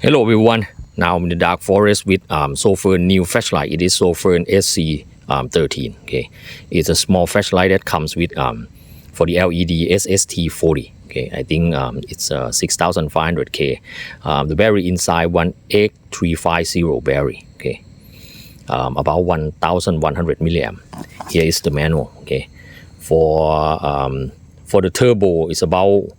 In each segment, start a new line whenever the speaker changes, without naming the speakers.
Hello everyone, now I'm in the dark forest with Sofirn new flashlight. It is Sofirn SC13. Okay, it's a small flashlight that comes with for the LED SST40. Okay, I think it's 6500K. The battery inside 18350 battery. Okay, about 1100 milliamp. Here is the manual. Okay, for the turbo it's about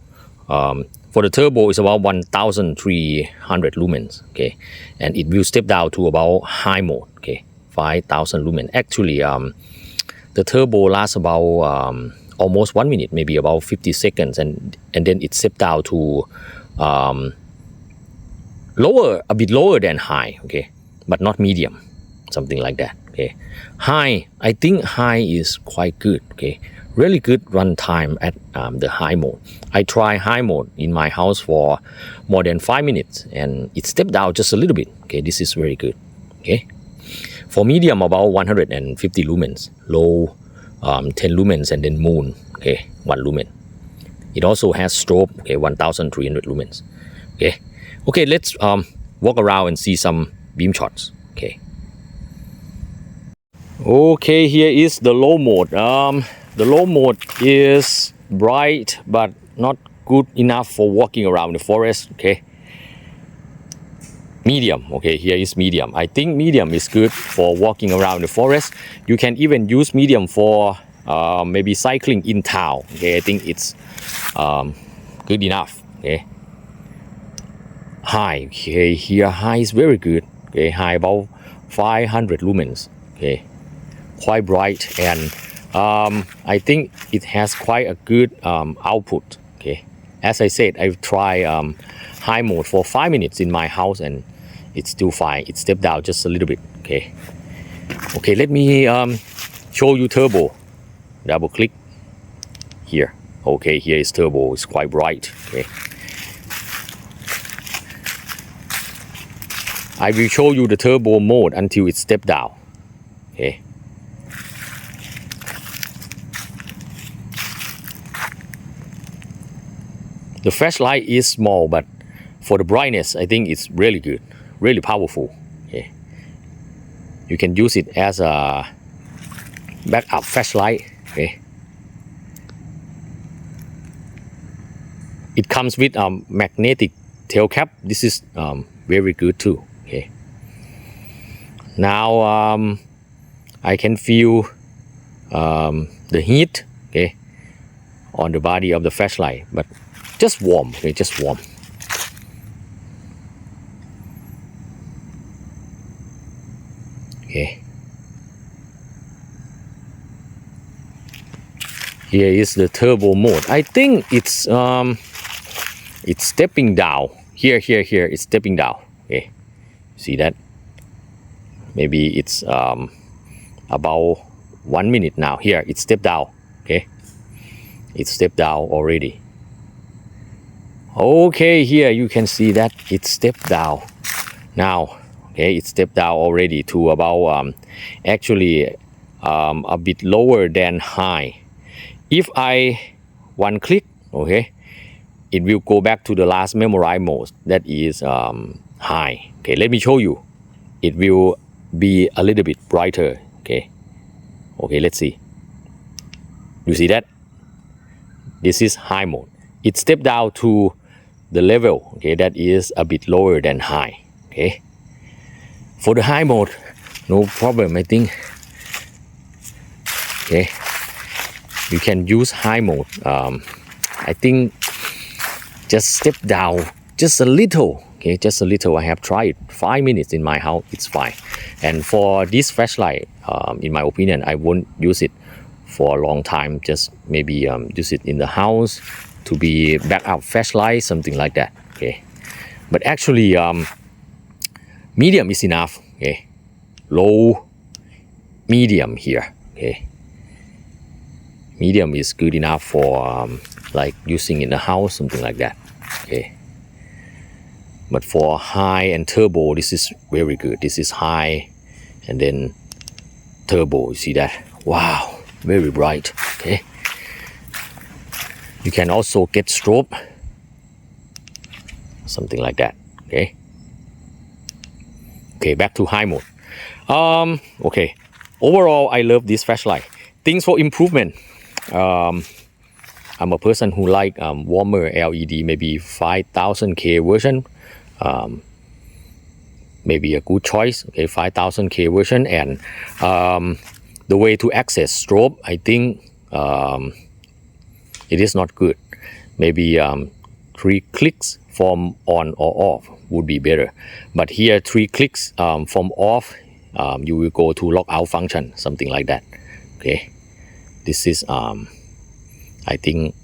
1300 lumens. Okay, and it will step down to about high mode. Okay, 5000 lumen. Actually, the turbo lasts about almost 1 minute, maybe about 50 seconds, and then it step down to a bit lower than high. Okay, but not medium, something like that. Okay, high, I think high is quite good. Okay, really good run time at the high mode. I try high mode in my house for more than 5 minutes and it stepped down just a little bit. Okay, this is very good. Okay, for medium about 150 lumens, low 10 lumens, and then moon, okay, 1 lumen. It also has strobe, okay, 1300 lumens. Okay, let's walk around and see some beam shots. Okay, here is the low mode. The low mode is bright but not good enough for walking around the forest. Okay, medium. Okay, here is medium. I think medium is good for walking around the forest. You can even use medium for maybe cycling in town. Okay, I think it's good enough. Okay, high. Okay, here high is very good. Okay, high about 500 lumens. Okay, quite bright, and I think it has quite a good output. Okay, as I said, I've tried high mode for 5 minutes in my house and it's still fine. It stepped down just a little bit. Okay, let me show you turbo. Double click here. Okay, here is turbo. It's quite bright. Okay, I will show you the turbo mode until it steps down. Okay, the flashlight is small, but for the brightness, I think it's really good, really powerful. Okay, you can use it as a backup flashlight. Okay, it comes with a magnetic tail cap. This is very good too. Okay, now I can feel the heat, okay, on the body of the flashlight, but just warm. Okay, just warm. Okay, here is the turbo mode. I think it's stepping down. Here it's stepping down. Okay, see that? Maybe it's about 1 minute now. Here it stepped down. Okay, it stepped down already. Okay, here you can see that it stepped down now. Okay, it stepped down already to about actually a bit lower than high. If I one click, okay, it will go back to the last memorize mode, that is high. Okay, let me show you. It will be a little bit brighter. Okay, let's see. You see that? This is high mode. It stepped down to the level, okay, that is a bit lower than high. Okay, for the high mode, no problem, I think. Okay, you can use high mode. I think just step down just a little. Okay, just a little. I have tried 5 minutes in my house. It's fine. And for this flashlight, in my opinion, I won't use it for a long time. Just maybe use it in the house to be backup flashlight, something like that. Okay, but actually medium is enough. Okay, low, medium here. Okay, medium is good enough for like using in the house, something like that. Okay, but for high and turbo, this is very good. This is high and then turbo. You see that? Wow, very bright. Okay, you can also get strobe, something like that. Okay, Okay, back to high mode. Okay, overall I love this flashlight. Things for improvement. I'm a person who like warmer LED, maybe 5000K version. Maybe a good choice. Okay, 5000K version, and the way to access strobe, I think it is not good. Maybe 3 clicks from on or off would be better. But here 3 clicks from off, you will go to lockout function, something like that. Okay, this is I think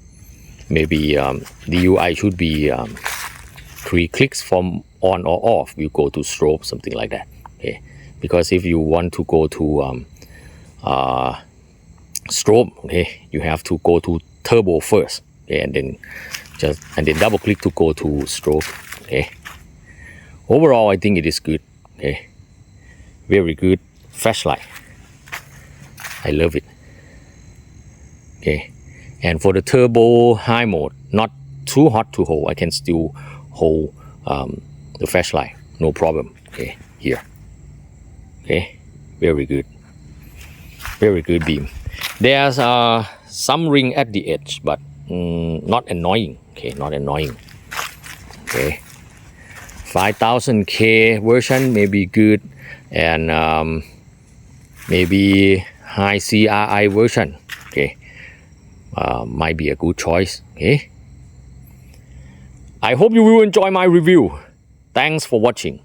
maybe the UI should be 3 clicks from on or off, you go to strobe, something like that. Okay, because if you want to go to strobe, okay, you have to go to turbo first, okay, and then double click to go to strobe. Okay, overall I think it is good. Okay, very good flashlight. I love it. Okay, and for the turbo high mode, not too hot to hold, I can still hold the flashlight, no problem. Okay, here. Okay, very good beam. There's some ring at the edge, but not annoying. Okay, not annoying. Okay, 5000K version may be good, and maybe high CRI version, okay, might be a good choice. Okay, I hope you will enjoy my review. Thanks for watching.